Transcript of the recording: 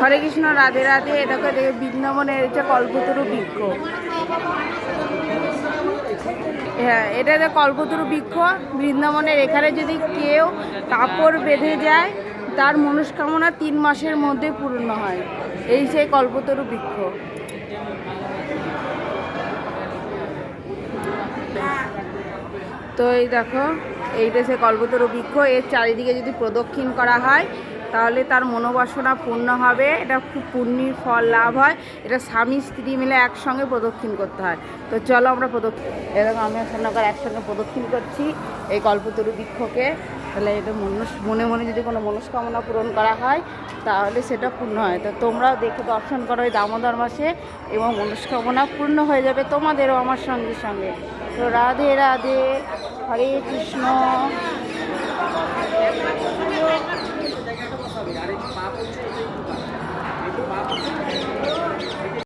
হরে কৃষ্ণ, রাধে রাধে। এটাকে দেখে বৃন্দাবনের হচ্ছে কল্পতরু বৃক্ষ। হ্যাঁ, এটা যে কল্পতরু বৃক্ষ বৃন্দাবনের। এখানে যদি কেউ কাপড় বেঁধে যায় তার মনস্কামনা 3 মাসের মধ্যে পূর্ণ হয়। এই সেই কল্পতরু বৃক্ষ। তো এই দেখো, এইটা সে কল্পতরু বৃক্ষ। এর চারিদিকে যদি প্রদক্ষিণ করা হয় তাহলে তার মনোবাসনা পূর্ণ হবে। এটা খুব পুণ্যের ফল লাভ হয়। এটা স্বামী স্ত্রী মিলে একসঙ্গে প্রদক্ষিণ করতে হয়। তো চলো আমরা এরকম আমি সোনাকার একসঙ্গে প্রদক্ষিণ করছি এই কল্পতরু বৃক্ষকে। তাহলে এটা মনে মনে যদি কোনো মনস্কামনা পূরণ করা হয় তাহলে সেটা পূর্ণ হয়। তো তোমরাও দেখে দর্শন করো এই দামোদর মাসে, এবং মনস্কামনা পূর্ণ হয়ে যাবে তোমাদেরও আমার সঙ্গে সঙ্গে। তো রাধে রাধে, হরে কৃষ্ণ। আর একটু পা পড়ছে, একটু পা